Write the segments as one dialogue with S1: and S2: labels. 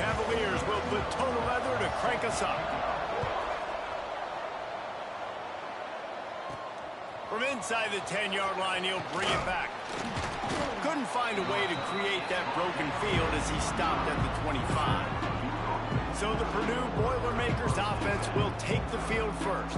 S1: Cavaliers will put total leather to crank us up. From inside the 10-yard line, he'll bring it back. Couldn't find a way to create that broken field as he stopped at the 25. So the Purdue Boilermakers offense will take the field first.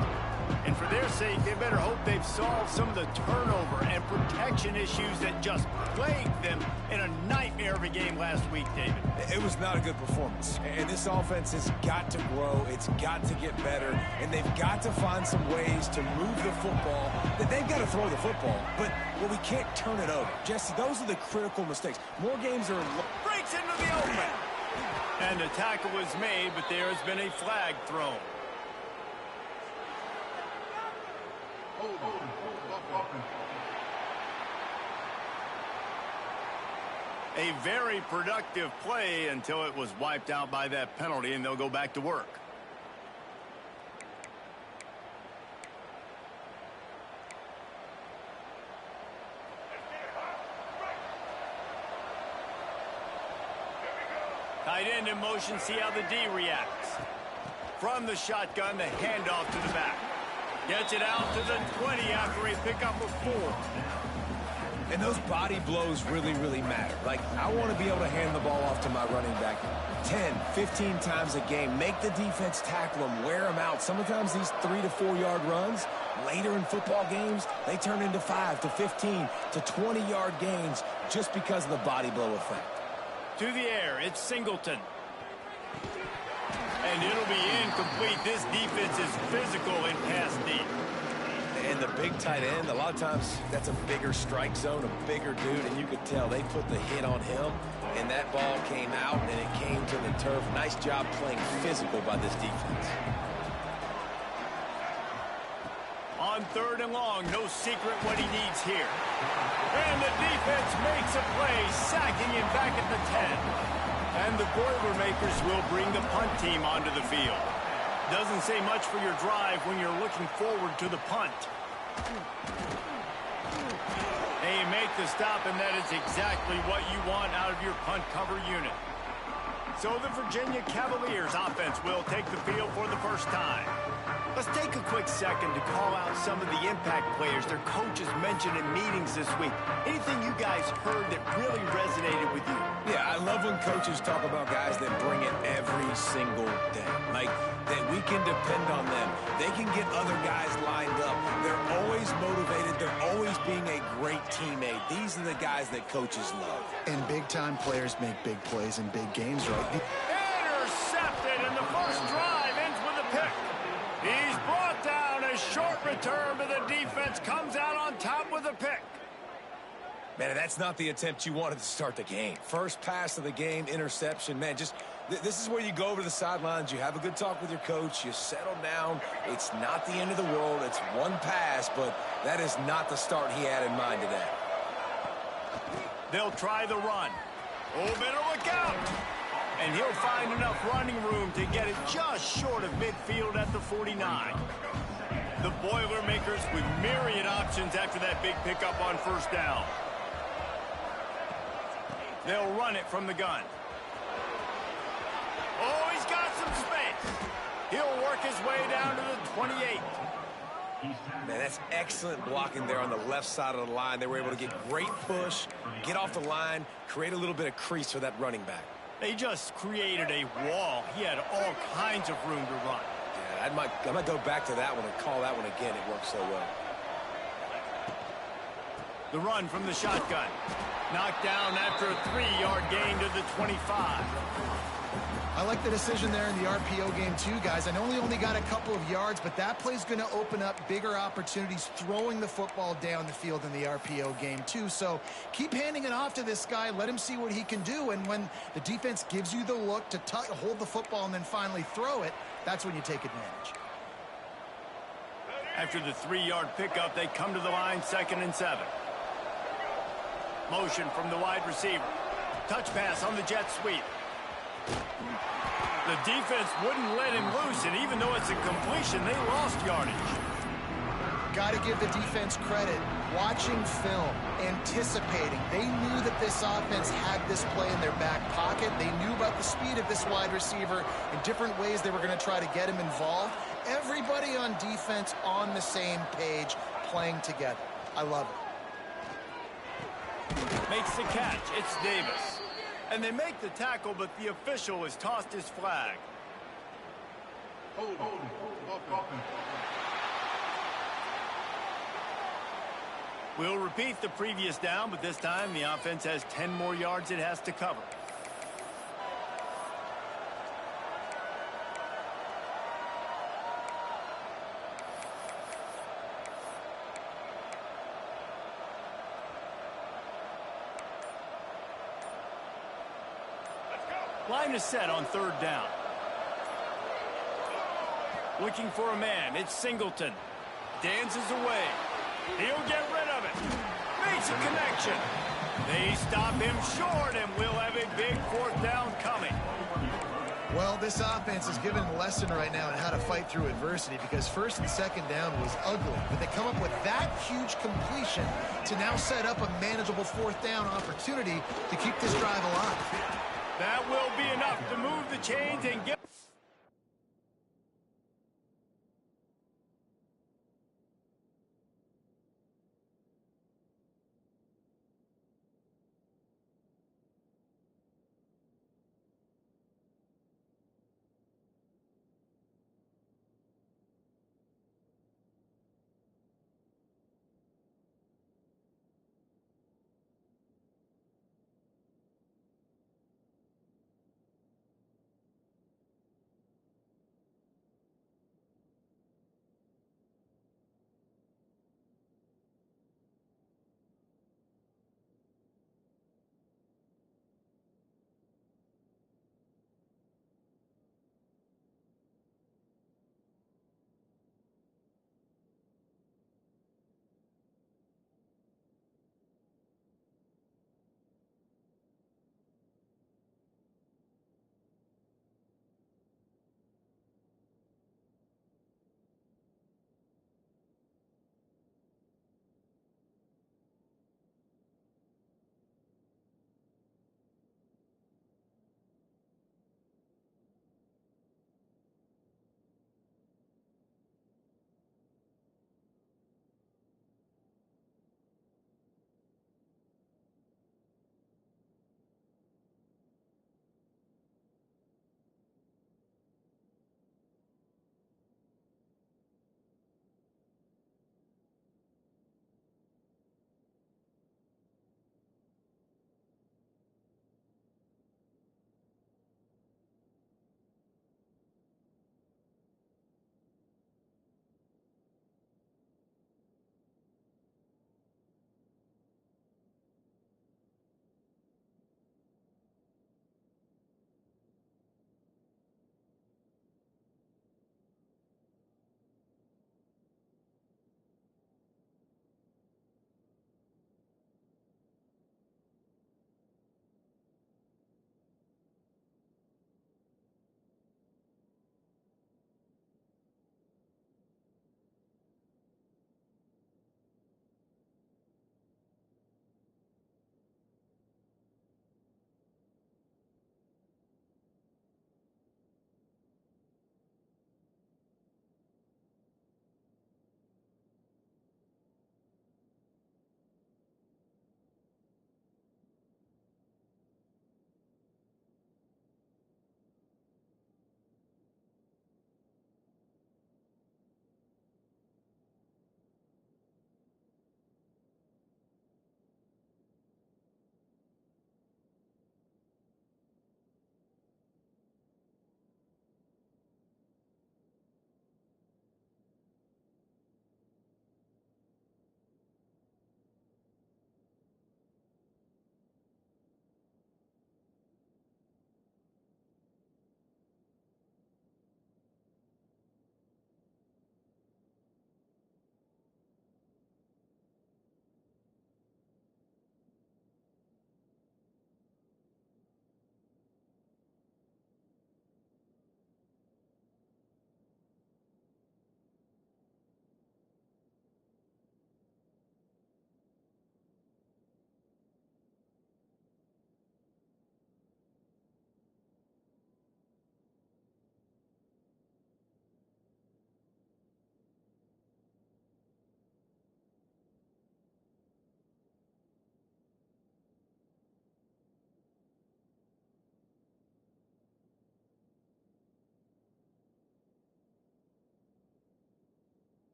S1: And for their sake, they better hope they've solved some of the turnover and protection issues that just plagued them in a nightmare of a game last week, David.
S2: It was not a good performance. And this offense has got to grow. It's got to get better. And they've got to find some ways to move the football. They've got to throw the football. But we can't turn it over. Jesse, those are the critical mistakes. More games are...
S1: Breaks into the open. And the tackle was made, but there has been a flag thrown. A very productive play until it was wiped out by that penalty, and they'll go back to work. Tight end in motion, see how the D reacts. From the shotgun, the handoff to the back. Gets it out to the 20 after a pickup of 4.
S2: And those body blows really, really matter. Like, I want to be able to hand the ball off to my running back 10, 15 times a game. Make the defense tackle them, wear them out. Sometimes these 3 to 4 yard runs, later in football games, they turn into 5 to 15 to 20 yard gains just because of the body blow effect.
S1: To the air, it's Singleton. And it'll be incomplete. This defense is physical in pass deep.
S2: And the big tight end, a lot of times that's a bigger strike zone, a bigger dude, and you could tell they put the hit on him, and that ball came out, and it came to the turf. Nice job playing physical by this defense.
S1: On 3rd and long, no secret what he needs here. And the defense makes a play, sacking him back at the 10. And the Boilermakers will bring the punt team onto the field. Doesn't say much for your drive when you're looking forward to the punt. They make the stop, and that is exactly what you want out of your punt cover unit. So the Virginia Cavaliers offense will take the field for the first time. Let's take a quick second to call out some of the impact players their coaches mentioned in meetings this week. Anything you guys heard that really resonated with you?
S2: Yeah, I love when coaches talk about guys that bring it every single day. Like, that we can depend on them. They can get other guys lined up. They're always motivated. They're always being a great teammate. These are the guys that coaches love.
S3: And big-time players make big plays in big games, right?
S1: Intercepted, and the first drive ends with a pick. He's brought down. A short return, but the defense comes out on top with a pick.
S2: Man, that's not the attempt you wanted to start the game. First pass of the game, interception. Man, just this is where you go over to the sidelines. You have a good talk with your coach. You settle down. It's not the end of the world. It's one pass, but that is not the start he had in mind today.
S1: They'll try the run. Oh, better look out. And he'll find enough running room to get it just short of midfield at the 49. The Boilermakers with myriad options after that big pickup on first down. They'll run it from the gun. Oh, he's got some space. He'll work his way down to the 28.
S2: Man, that's excellent blocking there on the left side of the line. They were able to get great push, get off the line, create a little bit of crease for that running back.
S1: They just created a wall. He had all kinds of room to run.
S2: Yeah, I might go back to that one and call that one again. It worked so well.
S1: The run from the shotgun. Knocked down after a 3-yard gain to the 25.
S3: I like the decision there in the RPO game too, guys. I know he only got a couple of yards, but that play's going to open up bigger opportunities throwing the football down the field in the RPO game too. So keep handing it off to this guy. Let him see what he can do. And when the defense gives you the look to hold the football and then finally throw it, that's when you take advantage.
S1: After the 3-yard pickup, they come to the line 2nd and 7. Motion from the wide receiver. Touch pass on the jet sweep. The defense wouldn't let him loose, and even though it's a completion, they lost yardage.
S3: got to give the defense credit. Watching film, anticipating. They knew that this offense had this play in their back pocket. They knew about the speed of this wide receiver and different ways they were going to try to get him involved. Everybody on defense on the same page, playing together. I love it.
S1: Makes the catch. It's Davis. And they make the tackle, but the official has tossed his flag. We'll repeat the previous down, but this time the offense has 10 more yards it has to cover. Line is set on third down. Looking for a man. It's Singleton. Dances away. He'll get rid of it. Makes a connection. They stop him short, and we'll have a big fourth down coming.
S3: Well, this offense is given a lesson right now on how to fight through adversity, because first and second down was ugly, but they come up with that huge completion to now set up a manageable fourth down opportunity to keep this drive alive.
S1: That will be enough to move the chains and get...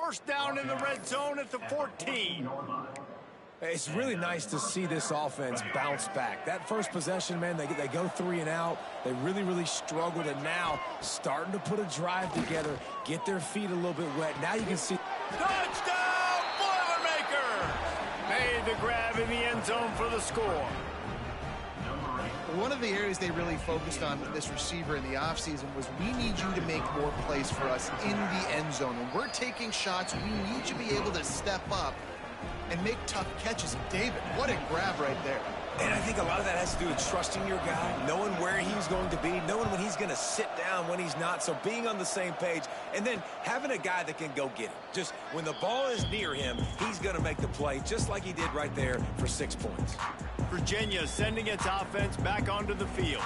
S1: First down in the red zone at the 14.
S2: It's really nice to see this offense bounce back. That first possession, man, they go 3 and out. They really struggled, and now starting to put a drive together, get their feet a little bit wet. Now you can see.
S1: Touchdown, Boilermaker! Made the grab in the end zone for the score.
S3: One of the areas they really focused on with this receiver in the offseason was we need you to make more plays for us in the end zone. When we're taking shots, we need you to be able to step up and make tough catches. David, what a grab right there.
S2: And I think a lot of that has to do with trusting your guy, knowing where he's going to be, knowing when he's going to sit down, when he's not. So being on the same page, and then having a guy that can go get it. Just when the ball is near him, he's going to make the play, just like he did right there for 6 points.
S1: Virginia sending its offense back onto the field.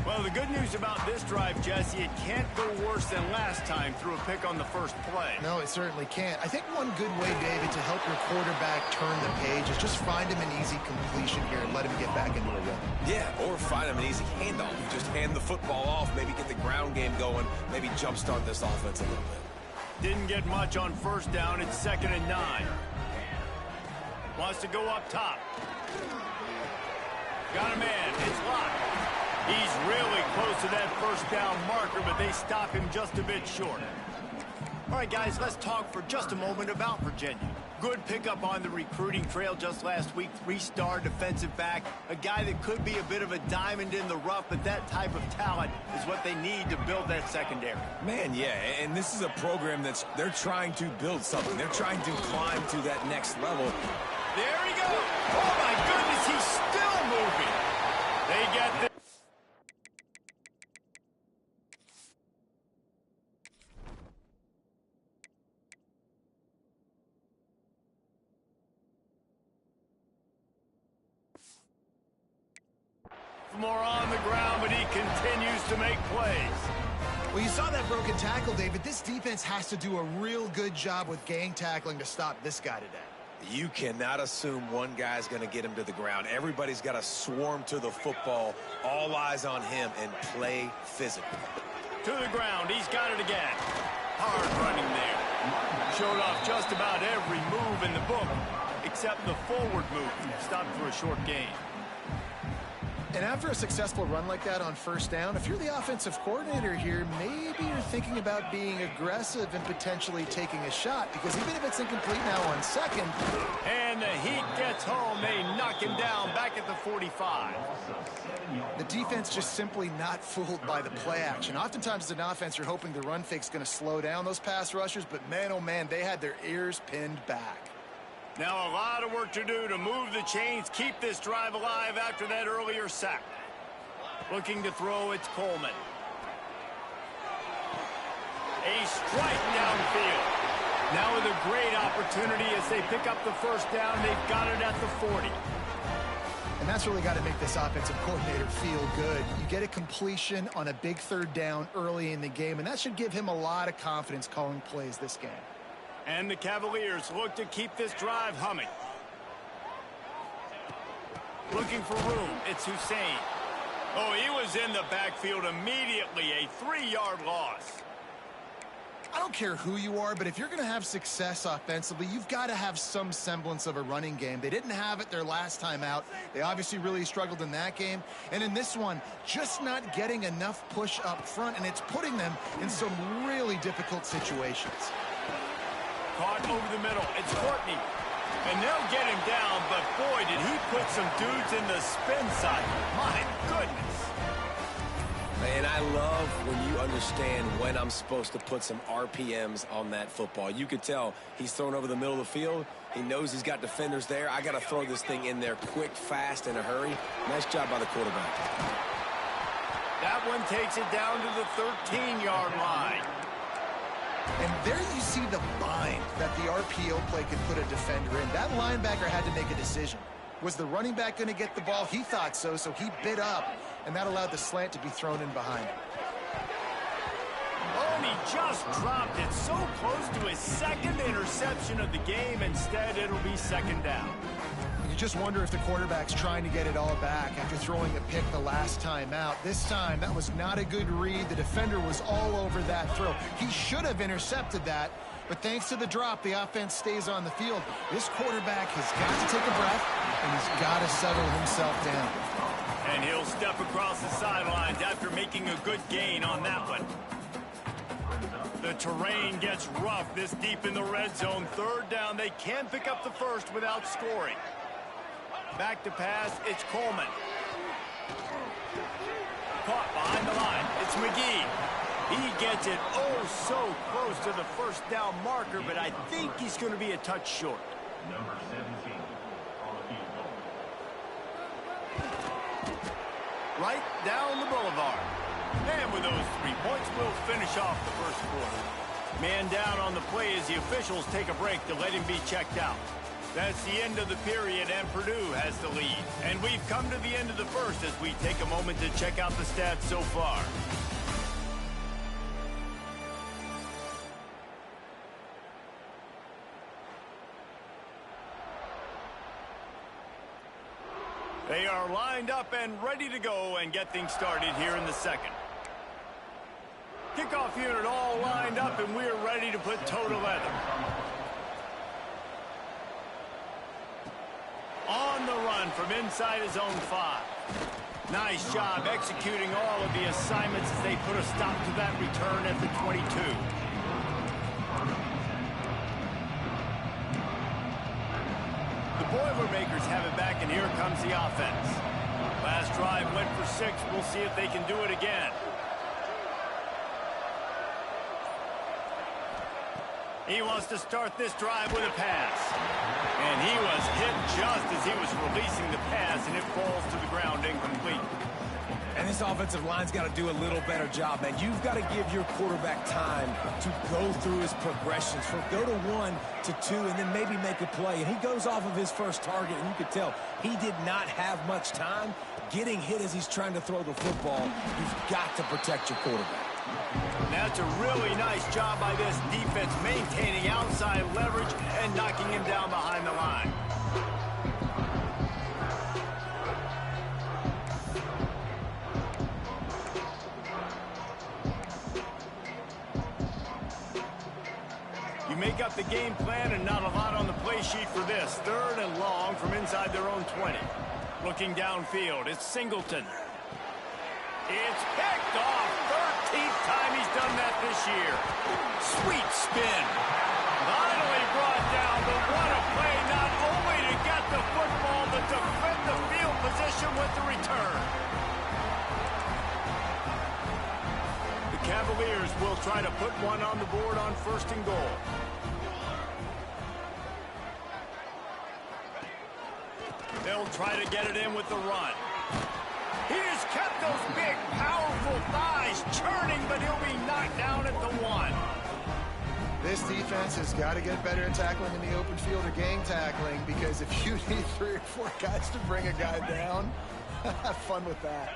S1: Well, the good news about this drive, Jesse, it can't go worse than last time through a pick on the first play.
S3: No, it certainly can't. I think one good way, David, to help your quarterback turn the page is just find him an easy completion here and let him get back into a rhythm.
S2: Yeah, or find him an easy handoff. Just hand the football off, maybe get the ground game going, maybe jumpstart this offense a little bit.
S1: Didn't get much on first down. It's 2nd and 9. Wants to go up top. Got a man. It's locked. He's really close to that first down marker, but they stop him just a bit short. All right, guys, let's talk for just a moment about Virginia. Good pickup on the recruiting trail just last week. 3-star defensive back, a guy that could be a bit of a diamond in the rough, but that type of talent is what they need to build that secondary.
S2: Man, yeah, and this is a program they're trying to build something. They're trying to climb to that next level.
S1: There he goes. Oh, my goodness, he's still moving. They get this. More on the ground, but he continues to make plays.
S3: Well, you saw that broken tackle, David. This defense has to do a real good job with gang tackling to stop this guy today.
S2: You cannot assume one guy's going to get him to the ground. Everybody's got to swarm to the football, all eyes on him, and play physical.
S1: To the ground, he's got it again. Hard running there. Showed off just about every move in the book, except the forward move. Stopped for a short gain.
S3: And after a successful run like that on first down, if you're the offensive coordinator here, maybe you're thinking about being aggressive and potentially taking a shot, because even if it's incomplete now on second.
S1: And the Heat gets home. They knock him down back at the 45.
S3: The defense just simply not fooled by the play action. Oftentimes as an offense, you're hoping the run fake's going to slow down those pass rushers, but man, oh man, they had their ears pinned back.
S1: Now a lot of work to do to move the chains, keep this drive alive after that earlier sack. Looking to throw, it's Coleman. A strike downfield. Now with a great opportunity as they pick up the first down, they've got it at the 40.
S3: And that's really got to make this offensive coordinator feel good. You get a completion on a big third down early in the game, and that should give him a lot of confidence calling plays this game.
S1: And the Cavaliers look to keep this drive humming. Looking for room, it's Hussein. Oh, he was in the backfield immediately, a 3-yard loss.
S3: I don't care who you are, but if you're going to have success offensively, you've got to have some semblance of a running game. They didn't have it their last time out. They obviously really struggled in that game. And in this one, just not getting enough push up front, and it's putting them in some really difficult situations.
S1: Caught over the middle. It's Courtney. And they'll get him down, but boy, did he put some dudes in the spin cycle. My goodness.
S2: Man, I love when you understand when I'm supposed to put some RPMs on that football. You could tell he's thrown over the middle of the field. He knows he's got defenders there. I got to throw this thing in there quick, fast, in a hurry. Nice job by the quarterback.
S1: That one takes it down to the 13-yard line.
S3: And there you see the bind that the RPO play could put a defender in. That linebacker had to make a decision. Was the running back going to get the ball? He thought so, so he bit up, and that allowed the slant to be thrown in behind him.
S1: Oh, and he just dropped it so close to his second interception of the game. Instead, it'll be second down.
S3: You just wonder if the quarterback's trying to get it all back after throwing a pick the last time out. This time, that was not a good read. The defender was all over that throw. He should have intercepted that, But thanks to the drop, the offense stays on the field. This quarterback has got to take a breath, and he's got to settle himself down.
S1: And he'll step across the sidelines after making a good gain on that one. The terrain gets rough this deep in the red zone. Third down, they can pick up the first without scoring. Back to pass, it's Coleman. Caught behind the line, it's McGee. He gets it oh so close to the first down marker, but I think he's going to be a touch short.
S4: Number 17 on the field goal.
S1: Right down the boulevard. And with those 3 points, we'll finish off the first quarter. Man down on the play as the officials take a break to let him be checked out. That's the end of the period, and Purdue has the lead. And we've come to the end of the first as we take a moment to check out the stats so far. They are lined up and ready to go and get things started here in the second. Kickoff unit all lined up, and we're ready to put toe to leather. On the run from inside his own 5. Nice job executing all of the assignments as they put a stop to that return at the 22. The Boilermakers have it back, and here comes the offense. Last drive went for 6. We'll see if they can do it again. He wants to start this drive with a pass. And he was hit just as he was releasing the pass, and it falls to the ground incomplete.
S2: And this offensive line's got to do a little better job, man. You've got to give your quarterback time to go through his progressions. Go to 1 to 2 and then maybe make a play. And he goes off of his first target, and you could tell he did not have much time getting hit as he's trying to throw the football. You've got to protect your quarterback.
S1: That's a really nice job by this defense, maintaining outside leverage and knocking him down behind the line. You make up the game plan and not a lot on the play sheet for this. Third and long from inside their own 20. Looking downfield, it's Singleton. It's picked off. 13th time he's done that this year. Sweet spin. Finally brought down, but what a play, not only to get the football, but to defend the field position with the return. The Cavaliers will try to put one on the board on 1st and goal. They'll try to get it in with the run. He just kept those big, powerful thighs churning, but he'll be knocked down at the 1.
S3: This defense has got to get better at tackling in the open field or gang tackling, because if you need 3 or 4 guys to bring a guy down, have fun with that.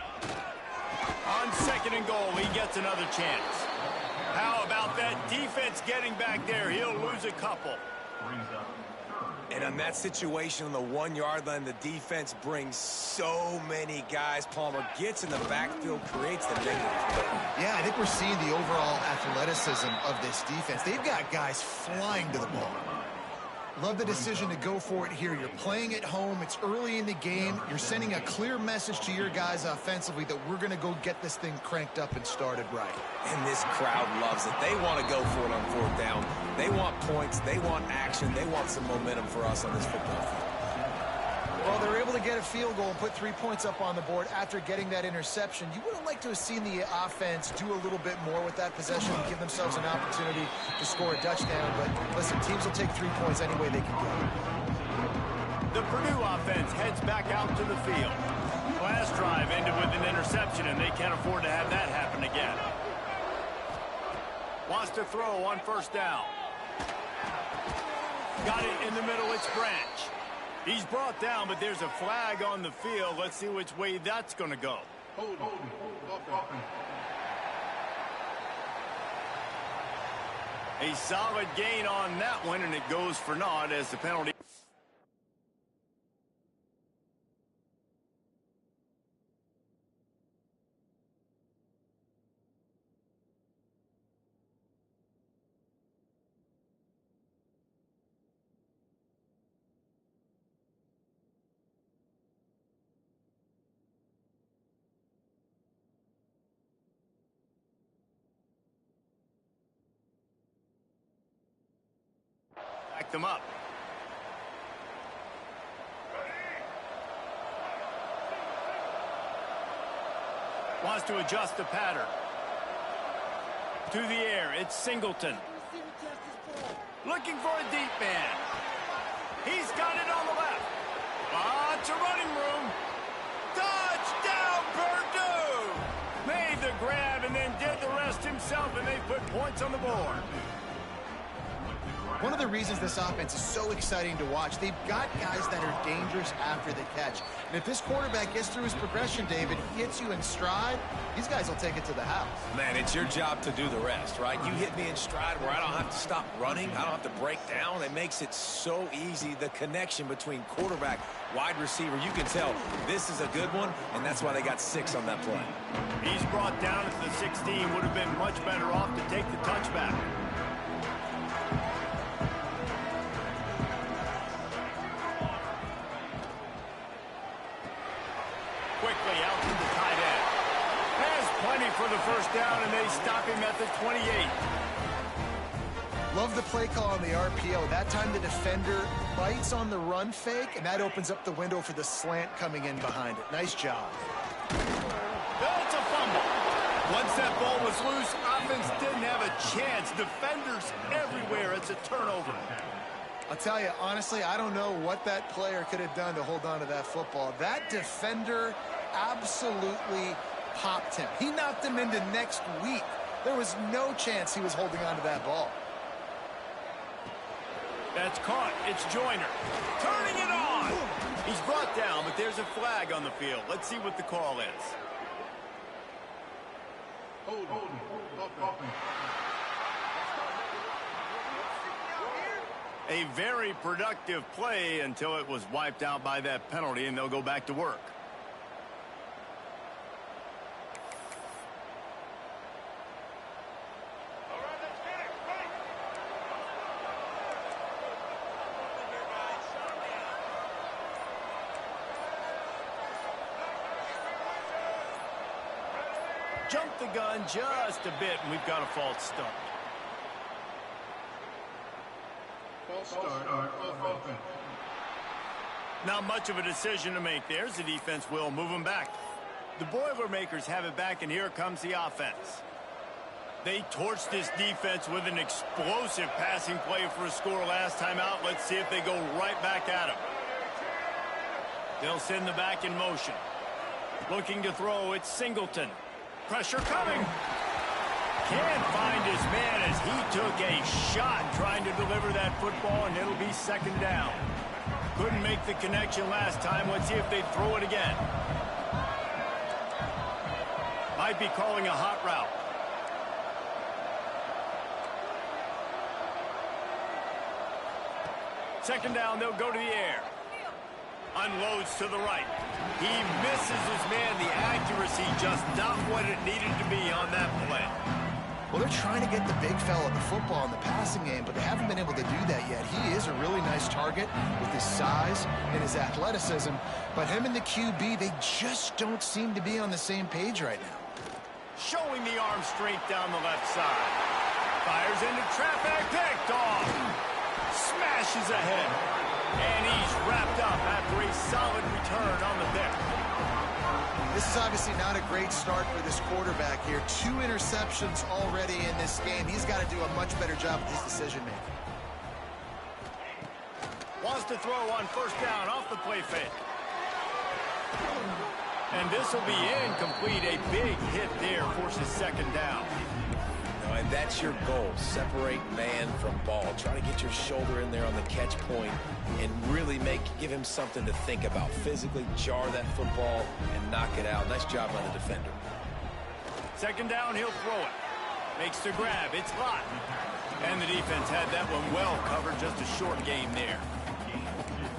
S1: On 2nd and goal, he gets another chance. How about that defense getting back there? He'll lose a couple.
S2: And on that situation on the 1-yard line, the defense brings so many guys. Palmer gets in the backfield, creates the negative.
S3: Yeah, I think we're seeing the overall athleticism of this defense. They've got guys flying to the ball. Love the decision to go for it here. You're playing at home. It's early in the game. You're sending a clear message to your guys offensively that we're going to go get this thing cranked up and started right.
S2: And this crowd loves it. They want to go for it on 4th down. They want points. They want action. They want some momentum for us on this football field.
S3: Well, they're able to get a field goal and put 3 points up on the board after getting that interception. You would have liked to have seen the offense do a little bit more with that possession and give themselves an opportunity to score a touchdown. But listen, teams will take 3 points any way they can get it.
S1: The Purdue offense heads back out to the field. Last drive ended with an interception, and they can't afford to have that happen again. Wants to throw on 1st down. Got it in the middle, it's Branch. He's brought down, but there's a flag on the field. Let's see which way that's going to go. A solid gain on that one, and it goes for naught as the penalty. them up. Wants to adjust the pattern. To the air, it's Singleton. Looking for a deep man. He's got it on the left. Lots of running room. Touchdown, Purdue! Made the grab and then did the rest himself, and they put points on the board.
S3: One of the reasons this offense is so exciting to watch, they've got guys that are dangerous after the catch. And if this quarterback gets through his progression, David, hits you in stride, these guys will take it to the house.
S2: Man, it's your job to do the rest, right? You hit me in stride where I don't have to stop running. I don't have to break down. It makes it so easy, the connection between quarterback, wide receiver. You can tell this is a good one, and that's why they got 6 on that play.
S1: He's brought down at the 16. Would have been much better off to take the touchback. Quickly out to the tight end. Has plenty for the first down, and they stop him at the 28.
S3: Love the play call on the RPO. That time the defender bites on the run fake, and that opens up the window for the slant coming in behind it. Nice job.
S1: That's a fumble. Once that ball was loose, offense didn't have a chance. Defenders everywhere. It's a turnover.
S3: I'll tell you, honestly, I don't know what that player could have done to hold on to that football. That defender absolutely popped him. He knocked him into next week. There was no chance he was holding on to that ball.
S1: That's caught. It's Joyner. Turning it on. He's brought down, but there's a flag on the field. Let's see what the call is. A very productive play until it was wiped out by that penalty, and they'll go back to work. Jumped the gun just a bit, and we've got a false start. Not much of a decision to make. There's the defense will move them back. The Boilermakers have it back, and here comes the offense. They torched this defense with an explosive passing play for a score last time out. Let's see if they go right back at him. They'll send the back in motion. Looking to throw, it's Singleton. Pressure coming. Can't find his man as he took a shot trying to deliver that football, and it'll be second down. Couldn't make the connection last time. Let's see if they throw it again. Might be calling a hot route. Second down, they'll go to the air. Unloads to the right. He misses his man. The accuracy just not what it needed to be on that play.
S3: Well, they're trying to get the big fella the football in the passing game, but they haven't been able to do that yet. He is a really nice target with his size and his athleticism, but him and the QB, they just don't seem to be on the same page right now.
S1: Showing the arm strength down the left side. Fires into traffic, picked off. Smashes ahead. And he's wrapped up after a solid return on the pick.
S3: This is obviously not a great start for this quarterback here. 2 interceptions already in this game. He's got to do a much better job with his decision-making.
S1: Wants to throw on first down off the play fake. And this will be incomplete. A big hit there forces second down.
S2: And that's your goal. Separate man from ball. Try to get your shoulder in there on the catch point and really give him something to think about. Physically jar that football and knock it out. Nice job by the defender.
S1: Second down, he'll throw it. Makes the grab. It's Lott. And the defense had that one well covered. Just a short game there.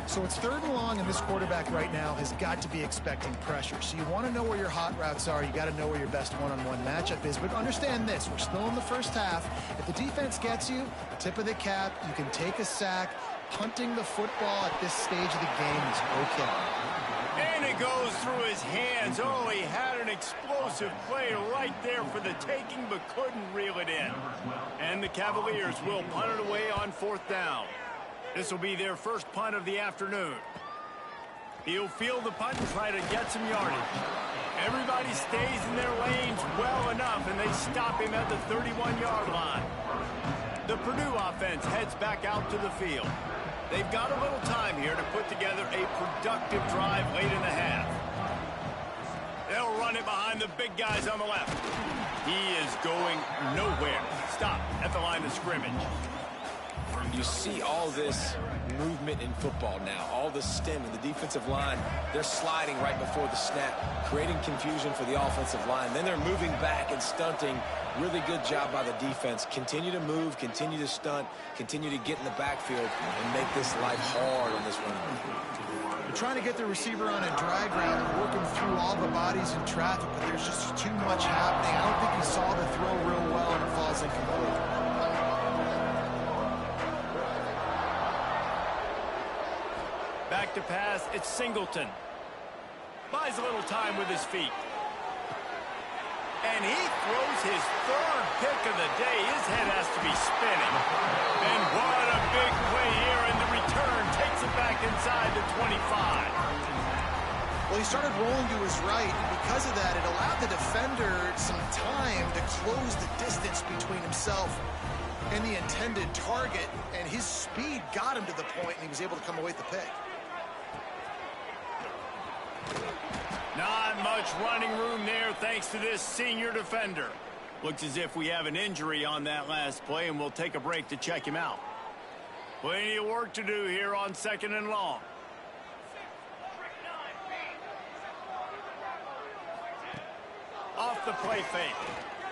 S3: So it's 3rd and long, and this quarterback right now has got to be expecting pressure. So you want to know where your hot routes are. You got to know where your best one-on-one matchup is. But understand this, we're still in the first half. If the defense gets you, tip of the cap, you can take a sack. Punting the football at this stage of the game is okay.
S1: And it goes through his hands. Oh, he had an explosive play right there for the taking, but couldn't reel it in. And the Cavaliers will punt it away on 4th down. This will be their first punt of the afternoon. He'll field the punt and try to get some yardage. Everybody stays in their lanes well enough, and they stop him at the 31-yard line. The Purdue offense heads back out to the field. They've got a little time here to put together a productive drive late in the half. They'll run it behind the big guys on the left. He is going nowhere. Stop at the line of scrimmage.
S2: You see all this movement in football now. All the stem and the defensive line, they're sliding right before the snap, creating confusion for the offensive line. Then they're moving back and stunting. Really good job by the defense. Continue to move, continue to stunt, continue to get in the backfield and make this life hard on this run.
S3: They're trying to get the receiver on a drag route and working through all the bodies in traffic, but there's just too much happening. I don't think he saw the throw real well, and it falls incomplete.
S1: Back to pass, it's Singleton. Buys a little time with his feet. And he throws his third pick of the day. His head has to be spinning. And what a big play here, and the return takes it back inside the 25.
S3: Well, he started rolling to his right, and because of that, it allowed the defender some time to close the distance between himself and the intended target, and his speed got him to the point, and he was able to come away with the pick.
S1: Not much running room there thanks to this senior defender. Looks as if we have an injury on that last play, and we'll take a break to check him out. Plenty of work to do here on 2nd and long. Off the play fake.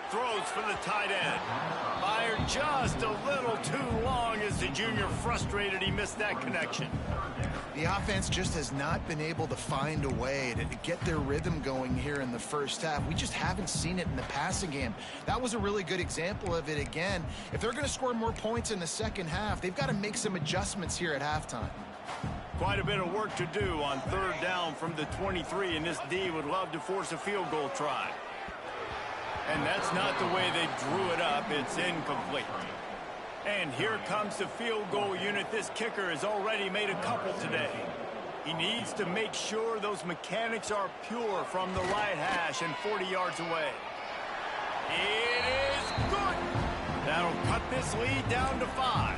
S1: Throws for the tight end. Fired just a little too long as the junior frustrated he missed that connection.
S3: The offense just has not been able to find a way to get their rhythm going here in the first half. We just haven't seen it in the passing game. That was a really good example of it again. If they're going to score more points in the second half, they've got to make some adjustments here at halftime.
S1: Quite a bit of work to do on 3rd down from the 23, and this D would love to force a field goal try. And that's not the way they drew it up. It's incomplete. And here comes the field goal unit. This kicker has already made a couple today. He needs to make sure those mechanics are pure from the right hash and 40 yards away. It is good. That'll cut this lead down to 5.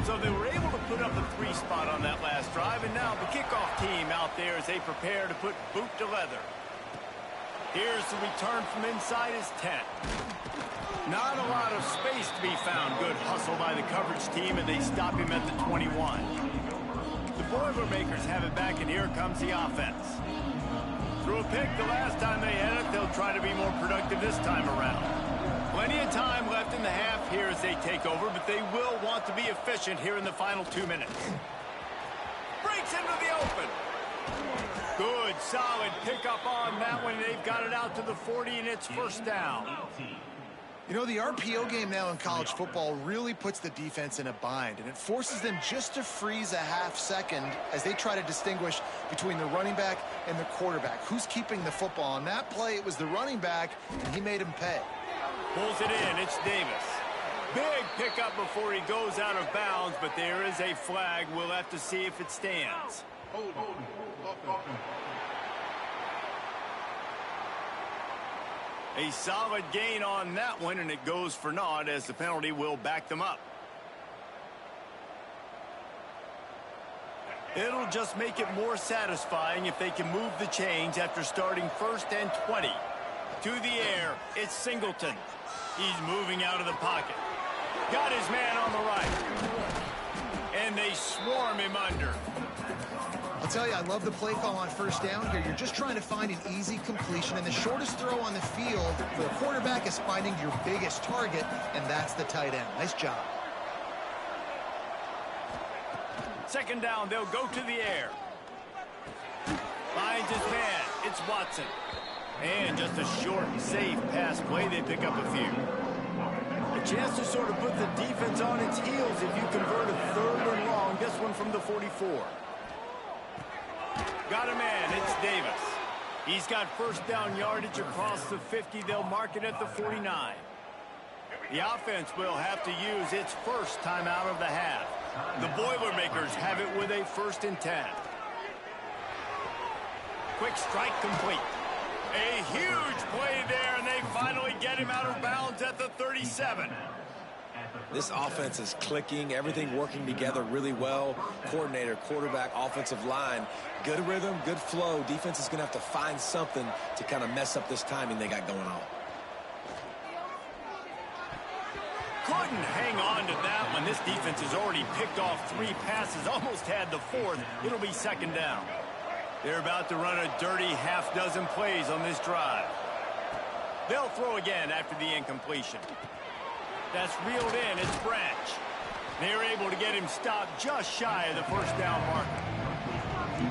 S1: So they were able to put up the 3 spot on that last drive, and now the kickoff team out there as they prepare to put boot to leather. Here's the return from inside his 10. Not a lot of space to be found. Good hustle by the coverage team, and they stop him at the 21. The Boilermakers have it back, and here comes the offense. Threw a pick the last time they had it. They'll try to be more productive this time around. Plenty of time left in the half here as they take over, but they will want to be efficient here in the final 2 minutes. Breaks into the open. Good, solid pickup on that one. They've got it out to the 40, and it's 1st down.
S3: You know, the RPO game now in college football really puts the defense in a bind, and it forces them just to freeze a half second as they try to distinguish between the running back and the quarterback. Who's keeping the football? On that play, it was the running back, and he made him pay.
S1: Pulls it in. It's Davis. Big pickup before he goes out of bounds, but there is a flag. We'll have to see if it stands. A solid gain on that one, and it goes for naught as the penalty will back them up. It'll just make it more satisfying if they can move the chains after starting 1st and 20. To the air, it's Singleton. He's moving out of the pocket. Got his man on the right. And they swarm him under.
S3: I'll tell you, I love the play call on 1st down here. You're just trying to find an easy completion, and the shortest throw on the field for the quarterback is finding your biggest target, and that's the tight end. Nice job.
S1: 2nd down, they'll go to the air. Finds his man. It's Watson. And just a short and safe pass play. They pick up a few. A chance to sort of put the defense on its heels if you convert a 3rd and long. This one from the 44. Got a man. It's Davis. He's got 1st down yardage across the 50. They'll mark it at the 49. The offense will have to use its 1st timeout of the half. The Boilermakers have it with a 1st and 10. Quick strike complete. A huge play there, and they finally get him out of bounds at the 37.
S2: This offense is clicking, everything working together really well. Coordinator, quarterback, offensive line, good rhythm, good flow. Defense is going to have to find something to kind of mess up this timing they got going on.
S1: Couldn't hang on to that one. This defense has already picked off 3 passes, almost had the 4th. It'll be 2nd down. They're about to run a dirty half-dozen plays on this drive. They'll throw again after the incompletion. That's reeled in. It's Branch. They're able to get him stopped just shy of the 1st down marker.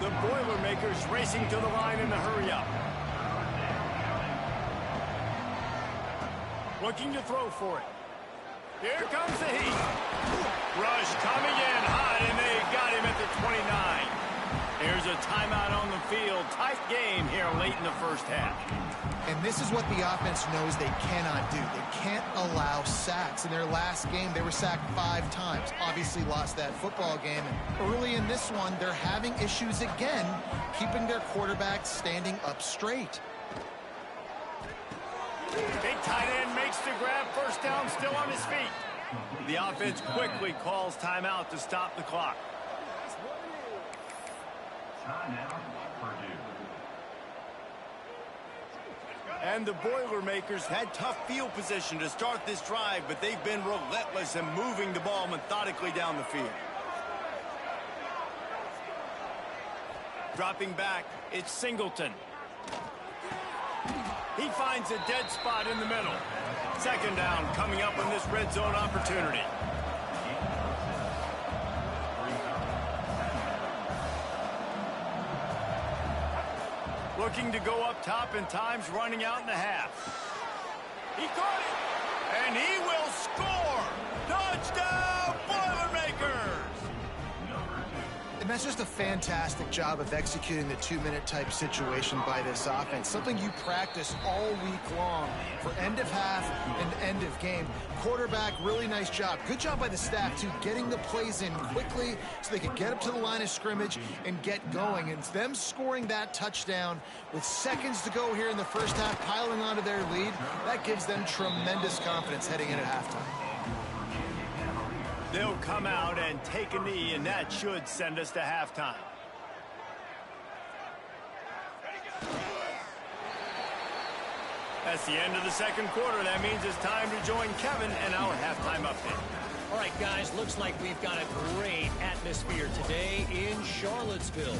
S1: The Boilermakers racing to the line in the hurry-up. Looking to throw for it. Here comes the heat. Rush coming in hot, and they got him at the 29. There's a timeout on the field. Tight game here late in the 1st half.
S3: And this is what the offense knows they cannot do. They can't allow sacks. In their last game, they were sacked 5 times. Obviously lost that football game. And early in this one, they're having issues again, keeping their quarterback standing up straight.
S1: Big tight end makes the grab. 1st down, still on his feet. The offense quickly calls timeout to stop the clock. And the Boilermakers had tough field position to start this drive, but they've been relentless in moving the ball methodically down the field. Dropping back, it's Singleton. He finds a dead spot in the middle. 2nd down coming up on this red zone opportunity. Looking to go up top, and time's running out in the half. He caught it, and he will score! Touchdown, Boilermakers!
S3: And that's just a fantastic job of executing the 2-minute type situation by this offense. Something you practice all week long for end of half and end of game. Quarterback, really nice job. Good job by the staff, too, getting the plays in quickly so they could get up to the line of scrimmage and get going. And them scoring that touchdown with seconds to go here in the 1st half, piling onto their lead, that gives them tremendous confidence heading in at halftime.
S1: They'll come out and take a knee, and that should send us to halftime. That's the end of the 2nd quarter. That means it's time to join Kevin and our halftime update.
S5: All right, guys, looks like we've got a great atmosphere today in Charlottesville.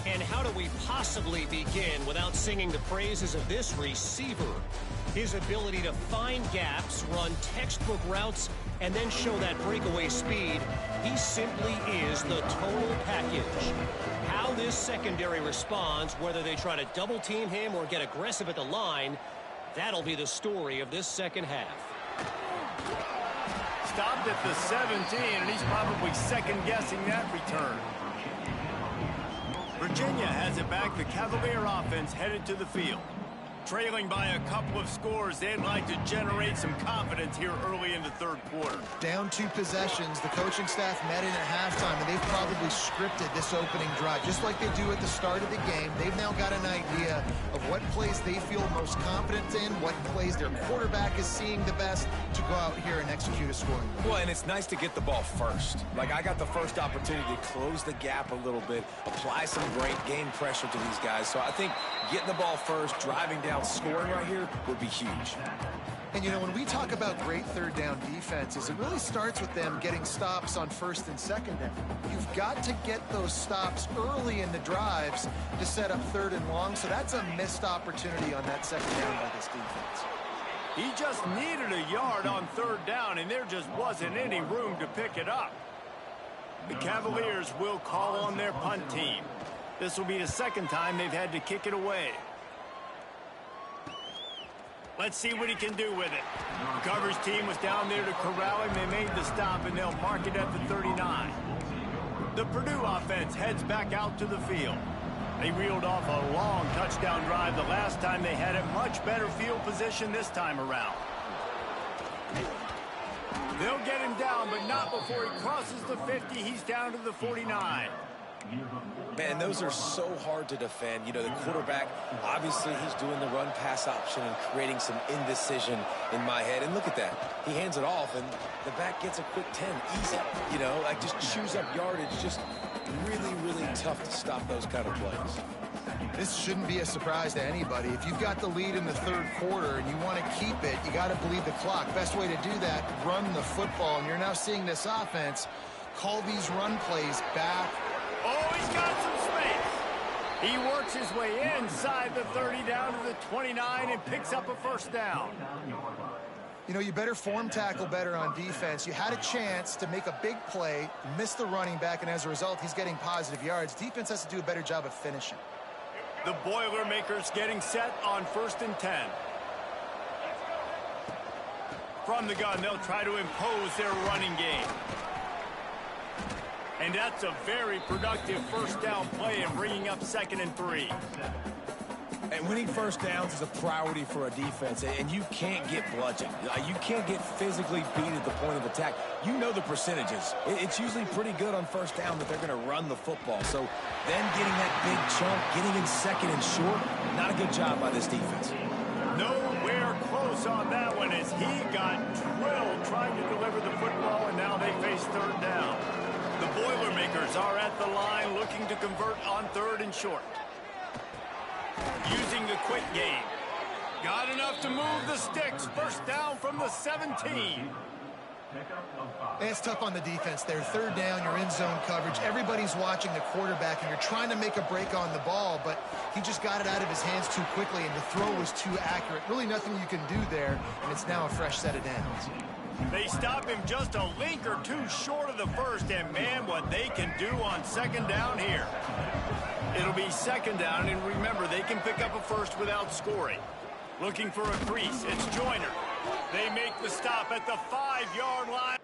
S5: And how do we possibly begin without singing the praises of this receiver? His ability to find gaps, run textbook routes, and then show that breakaway speed. He simply is the total package. How this secondary responds, whether they try to double team him or get aggressive at the line, that'll be the story of this 2nd half.
S1: Stopped at the 17, and he's probably second-guessing that return. Virginia has it back. The Cavalier offense headed to the field. Trailing by a couple of scores, they'd like to generate some confidence here early in the 3rd quarter.
S3: Down 2 possessions, the coaching staff met in at halftime, and they've probably scripted this opening drive. Just like they do at the start of the game, they've now got an idea of what plays they feel most confident in, what plays their quarterback is seeing the best to go out here and execute a scoring.
S2: Well, and it's nice to get the ball first. Like, I got the first opportunity to close the gap a little bit, apply some great game pressure to these guys. So I think getting the ball first, driving down, scoring right here would be huge.
S3: And, you know, when we talk about great 3rd down defenses, it really starts with them getting stops on 1st and 2nd down. You've got to get those stops early in the drives to set up 3rd and long, so that's a missed opportunity on that 2nd down by this defense.
S1: He just needed a yard on 3rd down, and there just wasn't any room to pick it up. The Cavaliers will call on their punt team. This will be the 2nd time they've had to kick it away. Let's see what he can do with it. The coverage team was down there to corral him. They made the stop, and they'll mark it at the 39. The Purdue offense heads back out to the field. They reeled off a long touchdown drive the last time they had it. Much better field position this time around. They'll get him down, but not before he crosses the 50. He's down to the 49.
S2: Man, those are so hard to defend. You know, the quarterback, obviously he's doing the run-pass option and creating some indecision in my head. And look at that. He hands it off, and the back gets a quick 10. Easy. You know, like just chews up yardage. Just really, really tough to stop those kind of plays.
S3: This shouldn't be a surprise to anybody. If you've got the lead in the third quarter and you want to keep it, you got to bleed the clock. Best way to do that, run the football. And you're now seeing this offense call these run plays back.
S1: Oh, he's got some space. He works his way inside the 30 down to the 29 and picks up a first down.
S3: You know, you better form tackle better on defense. You had a chance to make a big play, miss the running back, and as a result, he's getting positive yards. Defense has to do a better job of finishing.
S1: The Boilermakers getting set on 1st and 10. From the gun, they'll try to impose their running game. And that's a very productive first down play and bringing up 2nd and 3.
S2: And winning first downs is a priority for a defense, and you can't get bludgeoned. You can't get physically beat at the point of attack. You know the percentages. It's usually pretty good on first down that they're going to run the football. So then getting that big chunk, getting in 2nd and short, not a good job by this defense.
S1: Nowhere close on that one as he got drilled trying to deliver the football, and now they face 3rd down. The Boilermakers are at the line looking to convert on 3rd and short. Using the quick game. Got enough to move the sticks. First down from the 17.
S3: And it's tough on the defense there. 3rd down, you're in zone coverage. Everybody's watching the quarterback, and you're trying to make a break on the ball, but he just got it out of his hands too quickly, and the throw was too accurate. Really nothing you can do there, and it's now a fresh set of downs.
S1: They stop him just a link or two short of the first, and man, what they can do on 2nd down here. It'll be 2nd down, and remember, they can pick up a first without scoring. Looking for a crease, it's Joyner. They make the stop at the 5-yard line.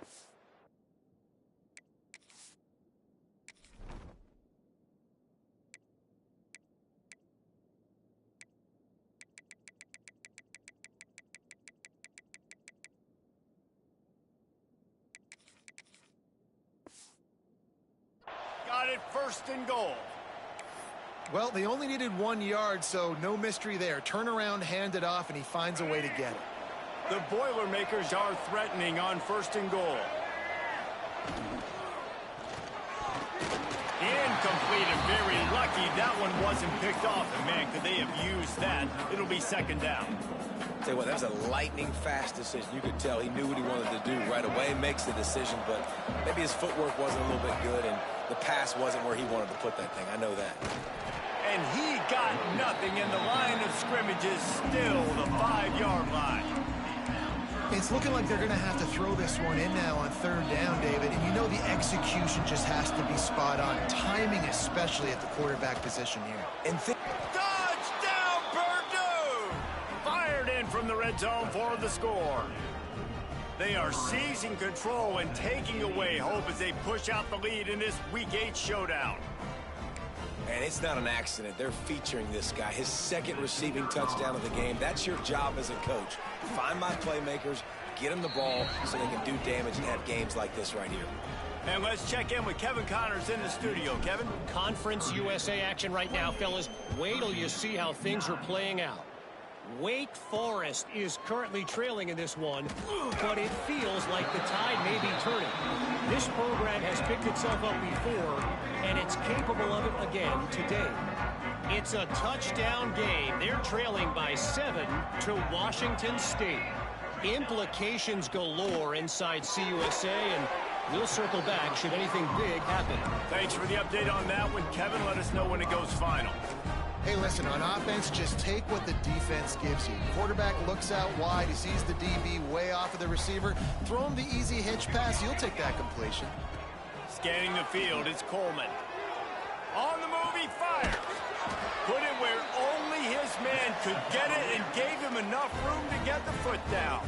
S1: Got it 1st and goal.
S3: Well, they only needed 1 yard, so no mystery there. Turn around, hand it off, and he finds a way to get it.
S1: The Boilermakers are threatening on 1st and goal. Incomplete and very lucky that one wasn't picked off. And man, could they have used that? It'll be 2nd down.
S2: Tell you what, that was a lightning-fast decision. You could tell he knew what he wanted to do right away, makes the decision, but maybe his footwork wasn't a little bit good, and the pass wasn't where he wanted to put that thing. I know that.
S1: And he got nothing, and the line of scrimmage is still the 5-yard line.
S3: It's looking like they're going to have to throw this one in now on 3rd down, David, and you know the execution just has to be spot on. Timing, especially at the quarterback position here.
S2: And
S1: Touchdown, Purdue! Fired in from the red zone for the score. They are seizing control and taking away hope as they push out the lead in this Week 8 showdown.
S2: And it's not an accident. They're featuring this guy. His 2nd receiving touchdown of the game. That's your job as a coach. Find my playmakers, get them the ball so they can do damage and have games like this right here.
S1: And let's check in with Kevin Connors in the studio. Kevin?
S5: Conference USA action right now, fellas. Wait till you see how things are playing out. Wake Forest is currently trailing in this one, but it feels like the tide may be turning. This program has picked itself up before, and it's capable of it again today. It's a touchdown game. They're trailing by 7 to Washington State. Implications galore inside CUSA, and we'll circle back should anything big happen.
S1: Thanks for the update on that one, Kevin. Let us know when it goes final.
S3: Hey, listen, on offense, just take what the defense gives you. Quarterback looks out wide. He sees the DB way off of the receiver. Throw him the easy hitch pass. You'll take that completion.
S1: Scanning the field, it's Coleman. On the move, he fires. Put it where only his man could get it and gave him enough room to get the foot down.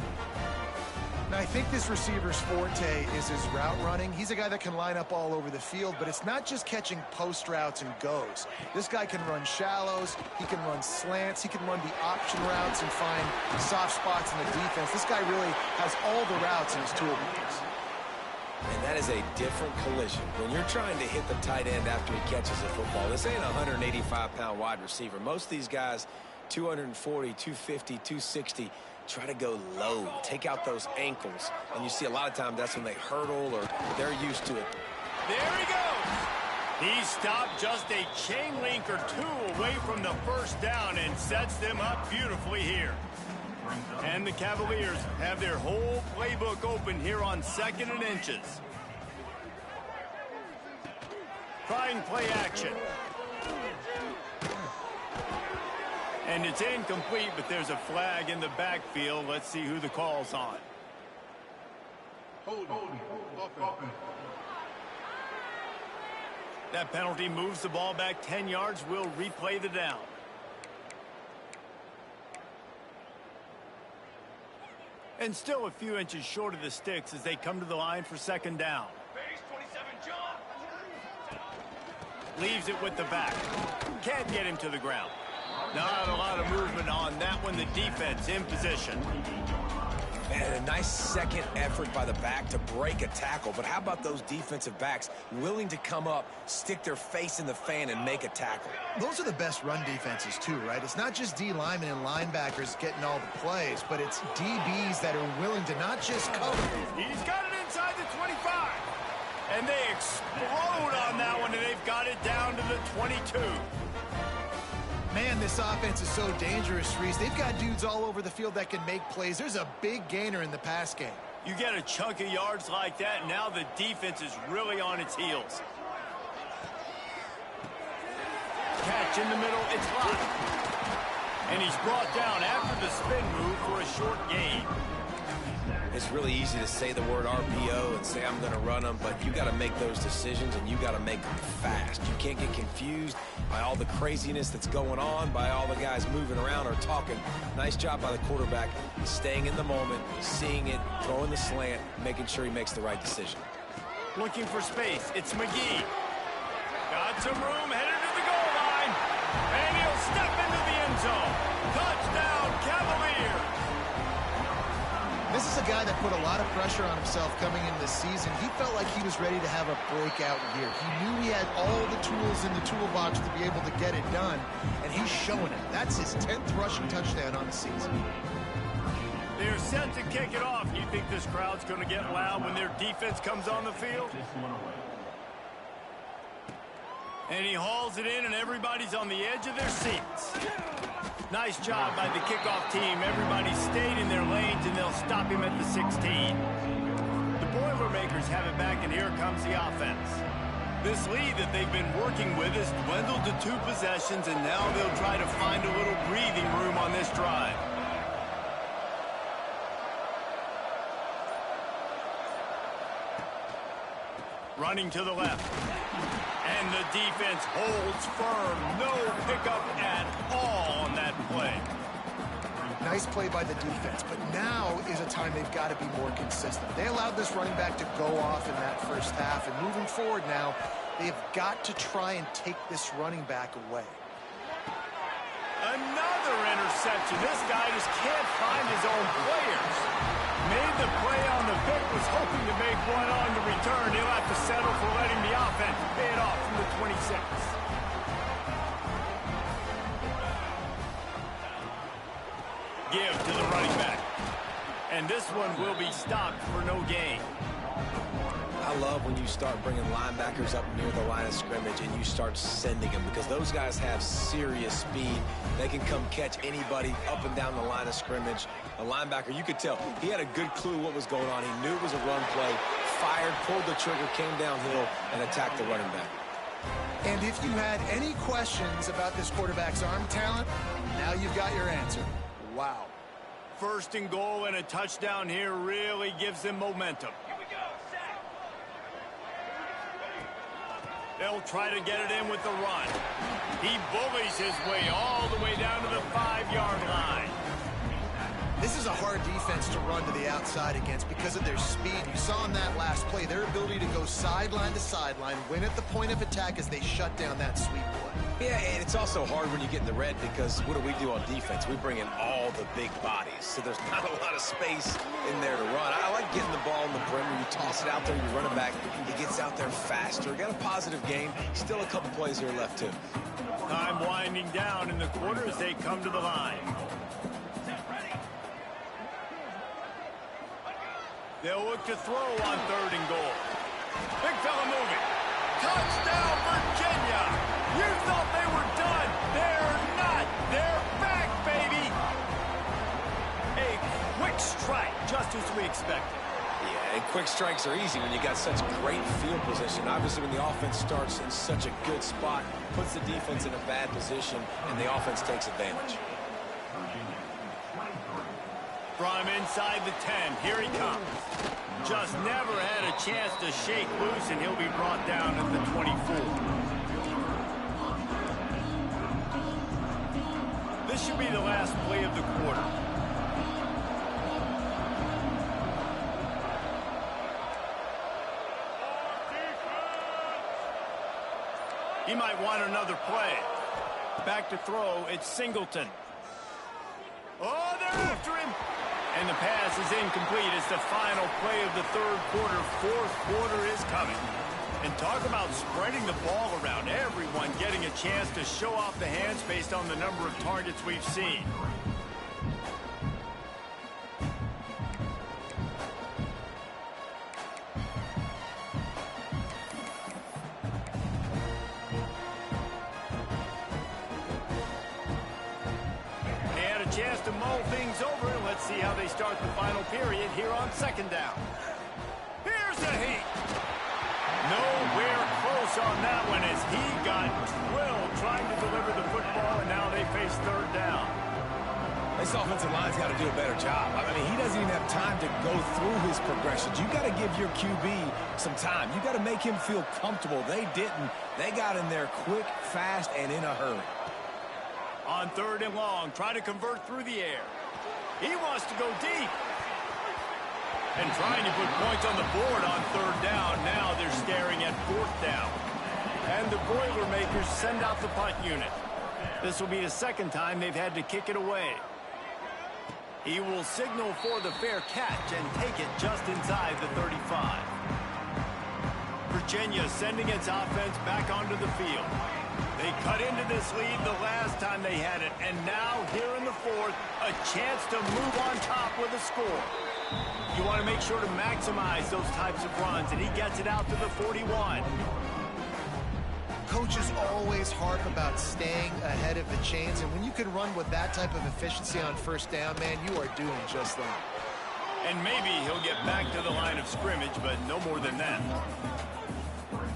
S3: Now, I think this receiver's forte is his route running. He's a guy that can line up all over the field, but it's not just catching post routes and goes. This guy can run shallows, he can run slants, he can run the option routes and find soft spots in the defense. This guy really has all the routes in his toolbox.
S2: And that is a different collision. When you're trying to hit the tight end after he catches the football, this ain't a 185-pound wide receiver. Most of these guys, 240, 250, 260, try to go low, take out those ankles. And you see a lot of times that's when they hurdle or they're used to it.
S1: There he goes. He stopped just a chain link or two away from the first down and sets them up beautifully here. And the Cavaliers have their whole playbook open here on 2nd and inches. Trying play action. And it's incomplete, but there's a flag in the backfield. Let's see who the call's on. That penalty moves the ball back 10 yards. We'll replay the down. And still a few inches short of the sticks as they come to the line for 2nd down. Leaves it with the back. Can't get him to the ground. Not a lot of movement on that one. The defense in position.
S2: And a nice second effort by the back to break a tackle. But how about those defensive backs willing to come up, stick their face in the fan, and make a tackle?
S3: Those are the best run defenses too, right? It's not just D linemen and linebackers getting all the plays, but it's DBs that are willing to not just cover.
S1: He's got it inside the 25. And they explode on that one, and they've got it down to the 22.
S3: Man, this offense is so dangerous, Reese. They've got dudes all over the field that can make plays. There's a big gainer in the pass game.
S1: You get a chunk of yards like that, now the defense is really on its heels. Catch in the middle, it's blocked. And he's brought down after the spin move for a short gain.
S2: It's really easy to say the word RPO and say I'm going to run them, but you got to make those decisions and you got to make them fast. You can't get confused by all the craziness that's going on, by all the guys moving around or talking. Nice job by the quarterback, staying in the moment, seeing it, throwing the slant, making sure he makes the right decision.
S1: Looking for space, it's McGee. Got some room, headed to the goal line, and he'll step into the end zone. Touchdown, Cavaliers!
S3: This is a guy that put a lot of pressure on himself coming into the season. He felt like he was ready to have a breakout year. He knew he had all the tools in the toolbox to be able to get it done, and he's showing it. That's his 10th rushing touchdown on the season.
S1: They're set to kick it off. You think this crowd's going to get loud when their defense comes on the field? And he hauls it in, and everybody's on the edge of their seats. Nice job by the kickoff team. Everybody stayed in their lanes, and they'll stop him at the 16. The Boilermakers have it back, and here comes the offense. This lead that they've been working with has dwindled to 2 possessions, and now they'll try to find a little breathing room on this drive. Running to the left. And the defense holds firm. No pickup at all on that play.
S3: Nice play by the defense, but now is a time they've got to be more consistent. They allowed this running back to go off in that first half, and moving forward now, they've got to try and take this running back away.
S1: Another interception. This guy just can't find his own players. Made the play on the pick, was hoping to make one on the return. He'll have to settle for letting the offense pay it off from the 26. Give to the running back. And this one will be stopped for no gain.
S2: I love when you start bringing linebackers up near the line of scrimmage and you start sending them, because those guys have serious speed. They can come catch anybody up and down the line of scrimmage. A linebacker, you could tell, he had a good clue what was going on. He knew it was a run play, fired, pulled the trigger, came downhill, and attacked the running back.
S3: And if you had any questions about this quarterback's arm talent, now you've got your answer. Wow.
S1: 1st and goal and a touchdown here really gives them momentum. They'll try to get it in with the run. He bullies his way all the way down to the 5-yard line.
S3: This is a hard defense to run to the outside against because of their speed. You saw in that last play, their ability to go sideline to sideline, win at the point of attack as they shut down that sweep play.
S2: Yeah, and it's also hard when you get in the red because what do on defense? We bring in all the big bodies, so there's not a lot of space in there to run. I like getting the ball in the perimeter. You toss it out there, you run it back. He gets out there faster. Got a positive game. Still a couple plays here left, too.
S1: Time winding down in the quarter as they come to the line. They'll look to throw on 3rd and goal. Big fella moving. Touchdown, Virginia! You thought they were done. They're not. They're back, baby! A quick strike, just as we expected.
S2: Yeah, and quick strikes are easy when you got such great field position. Obviously, when the offense starts in such a good spot, puts the defense in a bad position, and the offense takes advantage.
S1: From inside the 10, here he comes. Just never had a chance to shake loose, and he'll be brought down at the 24. This should be the last play of the quarter. He might want another play. Back to throw, it's Singleton. Oh, they're after him. And the pass is incomplete. It's the final play of the 3rd quarter. 4th quarter is coming. And talk about spreading the ball around. Everyone getting a chance to show off the hands based on the number of targets we've seen. Chance to mull things over, and let's see how they start the final period here on 2nd down. Here's a heat. Nowhere close on that one as he got drilled trying to deliver the football, and now they face 3rd down.
S2: This offensive line's got to do a better job. I mean, he doesn't even have time to go through his progressions. You got to give your QB some time. You got to make him feel comfortable. They didn't. They got in there quick, fast, and in a hurry.
S1: On 3rd and long, trying to convert through the air. He wants to go deep. And trying to put points on the board on 3rd down. Now they're staring at 4th down. And the Boilermakers send out the punt unit. This will be the 2nd time they've had to kick it away. He will signal for the fair catch and take it just inside the 35. Virginia sending its offense back onto the field. They cut into this lead the last time they had it, and now here in the 4th, a chance to move on top with a score. You want to make sure to maximize those types of runs, and he gets it out to the 41.
S3: Coaches always harp about staying ahead of the chains, and when you can run with that type of efficiency on 1st down, man, you are doing just that.
S1: And maybe he'll get back to the line of scrimmage, but no more than that.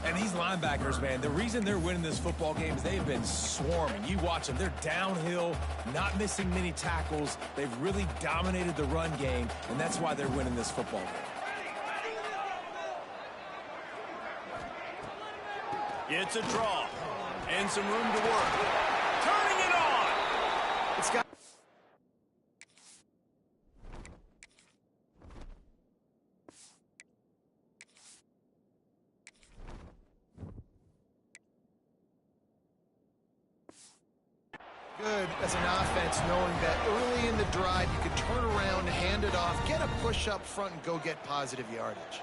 S2: And these linebackers, man, the reason they're winning this football game is they've been swarming. You watch them. They're downhill, not missing many tackles. They've really dominated the run game, and that's why they're winning this football game.
S1: It's a draw. And some room to work. Turning it on!
S3: It's got... Good as an offense knowing that early in the drive you could turn around, hand it off, get a push up front, and go get positive yardage.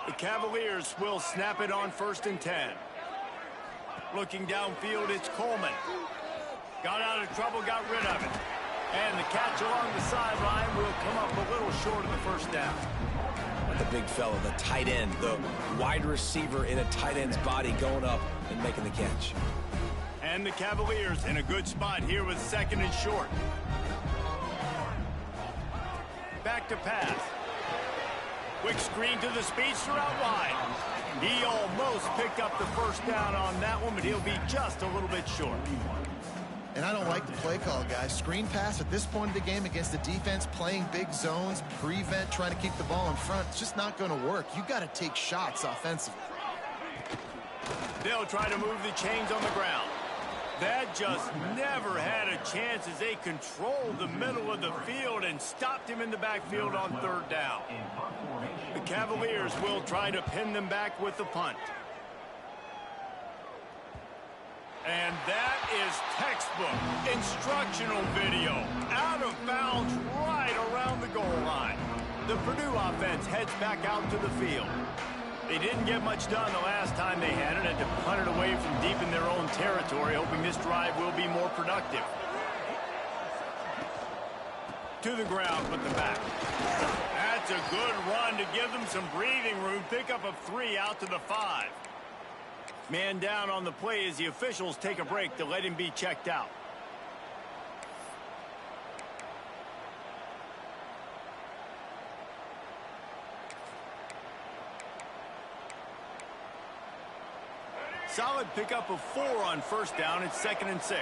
S1: The Cavaliers will snap it on 1st and 10. Looking downfield, it's Coleman. Got out of trouble, got rid of it. And the catch along the sideline will come up a little short of the 1st down.
S2: The big fella, the tight end, the wide receiver in a tight end's body going up and making the catch.
S1: And the Cavaliers in a good spot here with 2nd and short. Back to pass. Quick screen to the speedster out wide. He almost picked up the 1st down on that one, but he'll be just a little bit short.
S3: And I don't like the play call, guys. Screen pass at this point of the game against the defense, playing big zones, prevent, trying to keep the ball in front. It's just not going to work. You got to take shots offensively.
S1: They'll try to move the chains on the ground. That just never had a chance as they controlled the middle of the field and stopped him in the backfield on third down. The Cavaliers will try to pin them back with the punt. And that is textbook instructional video. Out of bounds right around the goal line. The Purdue offense heads back out to the field. They didn't get much done the last time they had it, and to punt it away from deep in their own territory, hoping this drive will be more productive. To the ground with the back. That's a good run to give them some breathing room. Pickup of 3 out to the 5. Man down on the play as the officials take a break to let him be checked out. Solid pickup of 4 on first down. It's 2nd and 6.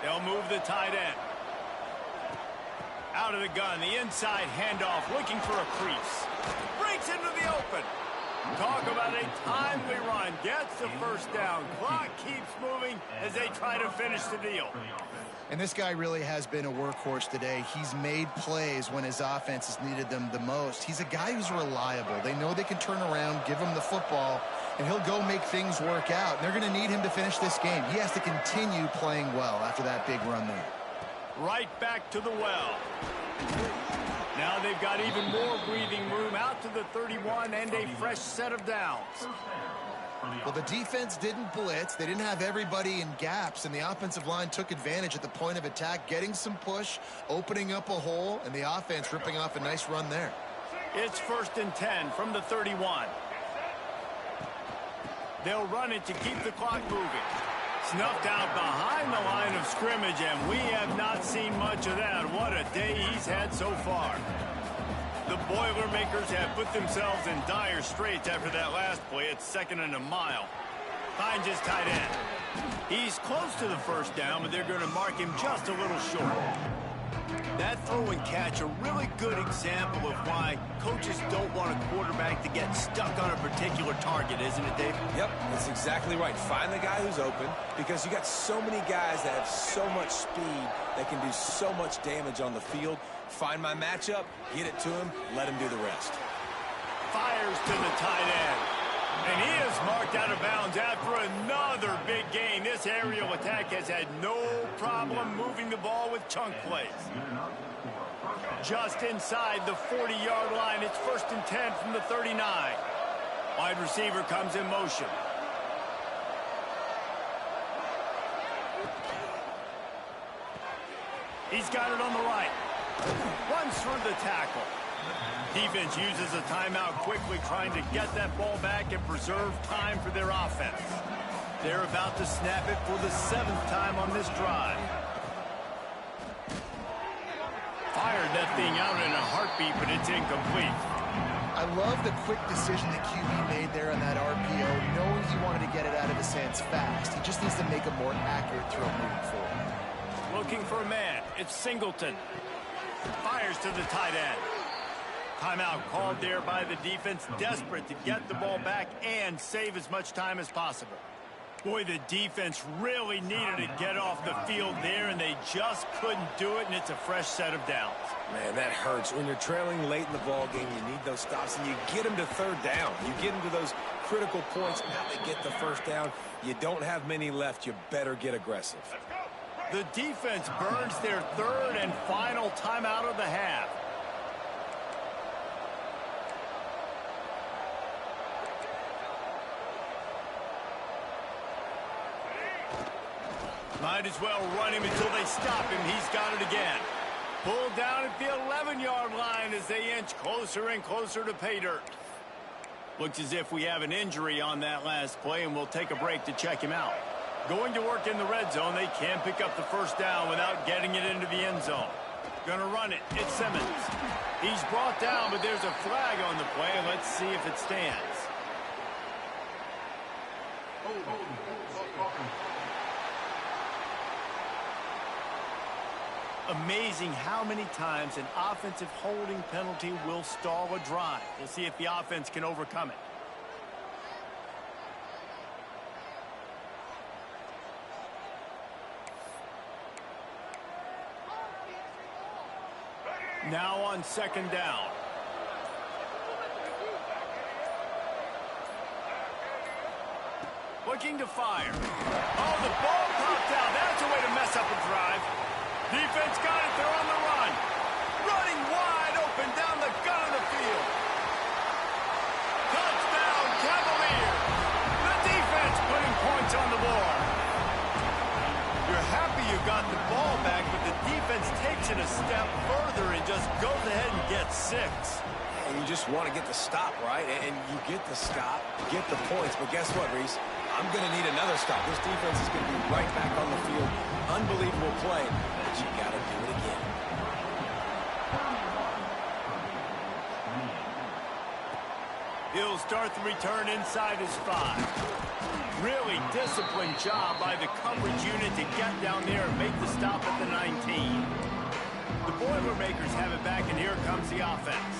S1: They'll move the tight end. Out of the gun, the inside handoff, looking for a crease. Breaks into the open. Talk about a timely run. Gets the first down. Clock keeps moving as they try to finish the deal.
S3: And this guy really has been a workhorse today. He's made plays when his offense has needed them the most. He's a guy who's reliable. They know they can turn around, give him the football, and he'll go make things work out. And they're going to need him to finish this game. He has to continue playing well after that big run there.
S1: Right back to the well. Now they've got even more breathing room out to the 31 and a fresh set of downs.
S3: Well, the defense didn't blitz. They didn't have everybody in gaps, and the offensive line took advantage at the point of attack, getting some push, opening up a hole, and the offense ripping off a nice run there.
S1: It's 1st and 10 from the 31. They'll run it to keep the clock moving. Snuffed out behind the line of scrimmage, and we have not seen much of that. What a day he's had so far. The Boilermakers have put themselves in dire straits after that last play. It's 2nd and a mile. Finds his tight end. He's close to the first down, but they're going to mark him just a little short. That throw and catch, a really good example of why coaches don't want a quarterback to get stuck on a particular target, isn't it, Dave?
S2: Yep, that's exactly right. Find the guy who's open, because you got so many guys that have so much speed that can do so much damage on the field. Find my matchup, get it to him, let him do the rest.
S1: Fires to the tight end. And he is marked out of bounds after another big gain. This aerial attack has had no problem moving the ball with chunk plays. Just inside the 40-yard line, it's 1st and 10 from the 39. Wide receiver comes in motion. He's got it on the right. Runs through the tackle. Defense uses a timeout quickly, trying to get that ball back and preserve time for their offense. They're about to snap it for the 7th time on this drive. Fired that thing out in a heartbeat, but it's incomplete.
S3: I love the quick decision that QB made there on that RPO, knowing he wanted to get it out of his hands fast. He just needs to make a more accurate throw moving forward.
S1: Looking for a man. It's Singleton. Fires to the tight end. Timeout called there by the defense, desperate to get the ball back and save as much time as possible. Boy, the defense really needed to get off the field there, and they just couldn't do it, and it's a fresh set of downs.
S2: Man, that hurts. When you're trailing late in the ball game, you need those stops, and you get them to third down. You get them to those critical points. Now they get the first down. You don't have many left. You better get aggressive.
S1: The defense burns their 3rd and final timeout of the half. Might as well run him until they stop him. He's got it again. Pulled down at the 11-yard line as they inch closer and closer to pay dirt. Looks as if we have an injury on that last play, and we'll take a break to check him out. Going to work in the red zone, they can't pick up the first down without getting it into the end zone. Gonna run it. It's Simmons. He's brought down, but there's a flag on the play. Let's see if it stands. Amazing how many times an offensive holding penalty will stall a drive. We'll see if the offense can overcome it. Now on second down. Looking to fire. Oh, the ball popped out. That's a way to mess up a drive. Defense got it. They're on the run. Running wide open down the gun of the field. Touchdown, Cavaliers. The defense putting points on the board. You're happy you got the ball back, but the defense takes it a step further and just goes ahead and gets 6.
S2: And you just want to get the stop, right? And you get the stop, get the points. But guess what, Reese? I'm going to need another stop. This defense is going to be right back on the field. Unbelievable play, but you got to do it again.
S1: He'll start the return inside his 5. Really disciplined job by the coverage unit to get down there and make the stop at the 19. The Boilermakers have it back, and here comes the offense.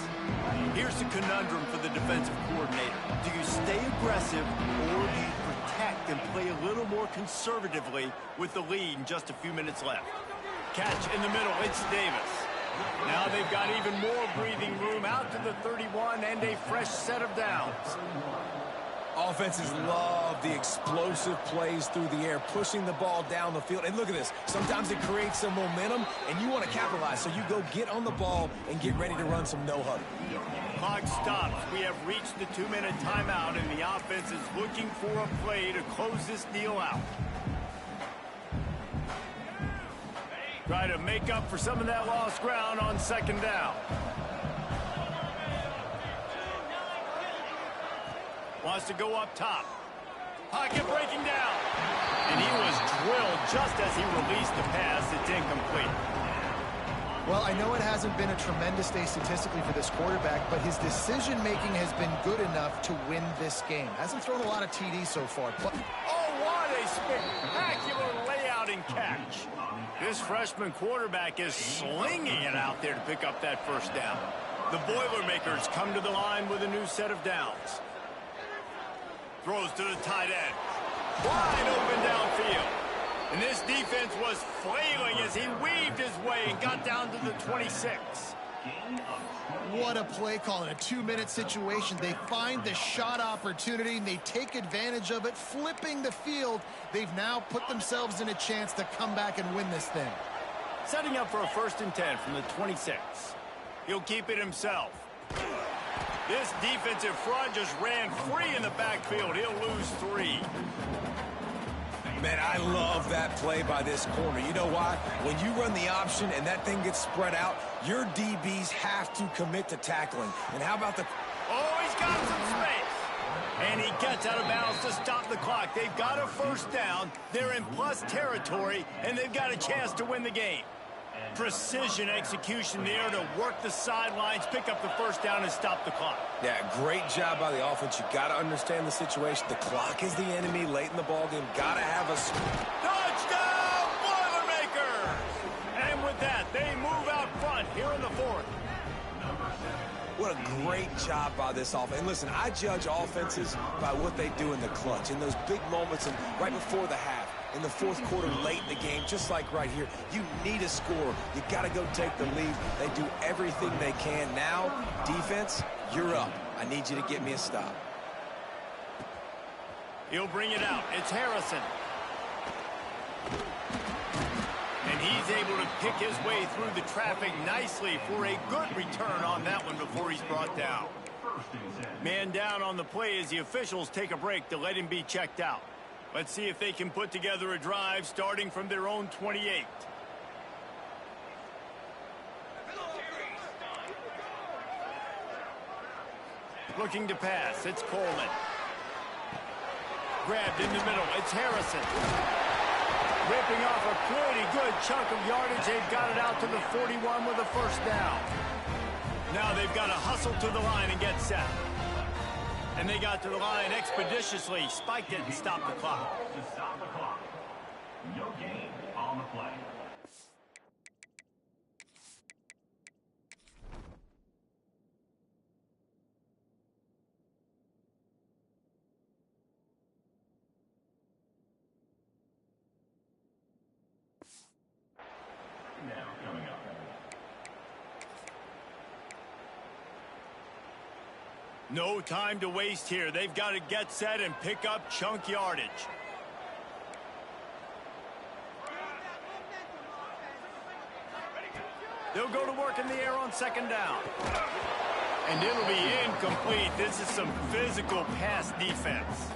S1: Here's the conundrum for the defensive coordinator. Do you stay aggressive, or do you protect and play a little more conservatively with the lead and just a few minutes left? Catch in the middle, it's Davis. Now they've got even more breathing room out to the 31 and a fresh set of downs.
S2: Offenses love the explosive plays through the air, pushing the ball down the field. And look at this. Sometimes it creates some momentum, and you want to capitalize. So you go get on the ball and get ready to run some no-huddle.
S1: Clock stops. We have reached the 2-minute timeout, and the offense is looking for a play to close this deal out. Try to make up for some of that lost ground on second down. Wants to go up top. Pocket breaking down. And he was drilled just as he released the pass. It's incomplete.
S3: Well, I know it hasn't been a tremendous day statistically for this quarterback, but his decision-making has been good enough to win this game. Hasn't thrown a lot of TDs so far. But
S1: oh, what a spectacular layout and catch. This freshman quarterback is slinging it out there to pick up that first down. The Boilermakers come to the line with a new set of downs. Throws to the tight end. Wide open downfield. And this defense was flailing as he weaved his way and got down to the 26.
S3: What a play call in a 2-minute situation. They find the shot opportunity, and they take advantage of it, flipping the field. They've now put themselves in a chance to come back and win this thing.
S1: Setting up for a 1st and 10 from the 26. He'll keep it himself. This defensive front just ran free in the backfield. He'll lose 3.
S2: Man, I love that play by this corner. You know why? When you run the option and that thing gets spread out, your DBs have to commit to tackling. And how about the...
S1: Oh, he's got some space. And he gets out of bounds to stop the clock. They've got a first down. They're in plus territory, and they've got a chance to win the game. Precision execution there to work the sidelines, pick up the first down, and stop the clock.
S2: Yeah, great job by the offense. You got to understand the situation. The clock is the enemy late in the ballgame. Got to have a...
S1: Touchdown, Boilermakers! And with that, they move out front here in the 4th.
S2: What a great job by this offense. And listen, I judge offenses by what they do in the clutch, in those big moments and right before the half. In the 4th quarter, late in the game, just like right here. You need a score. You got to go take the lead. They do everything they can. Now, defense, you're up. I need you to get me a stop.
S1: He'll bring it out. It's Harrison. And he's able to pick his way through the traffic nicely for a good return on that one before he's brought down. Man down on the play as the officials take a break to let him be checked out. Let's see if they can put together a drive starting from their own 28. Looking to pass. It's Coleman. Grabbed in the middle. It's Harrison. Ripping off a pretty good chunk of yardage. They've got it out to the 41 with a first down. Now they've got to hustle to the line and get set. And they got to the line expeditiously. Spiked it and stopped the clock.
S4: To stop the clock. No gain on the play. Now coming up.
S1: No time to waste here. They've got to get set and pick up chunk yardage. They'll go to work in the air on second down. And it'll be incomplete. This is some physical pass defense.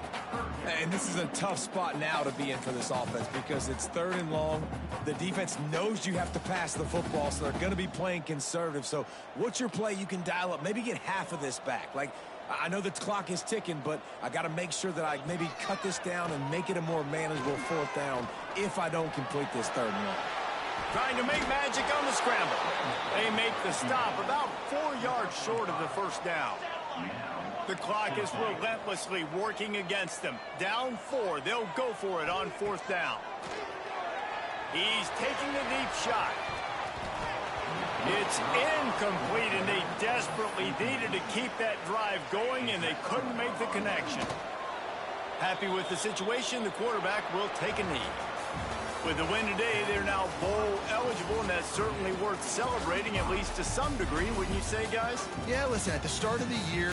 S2: And this is a tough spot now to be in for this offense because it's 3rd and long. The defense knows you have to pass the football, so they're going to be playing conservative. So what's your play you can dial up? Maybe get half of this back. Like, I know the clock is ticking, but I got to make sure that I maybe cut this down and make it a more manageable 4th down if I don't complete this 3rd and long.
S1: Trying to make magic on the scramble. They make the stop about 4 yards short of the first down. The clock is relentlessly working against them. Down 4. They'll go for it on 4th down. He's taking the deep shot. It's incomplete, and they desperately needed to keep that drive going, and they couldn't make the connection. Happy with the situation, the quarterback will take a knee. With the win today, they're now bowl eligible, and that's certainly worth celebrating, at least to some degree, wouldn't you say, guys?
S3: Yeah, listen, at the start of the year,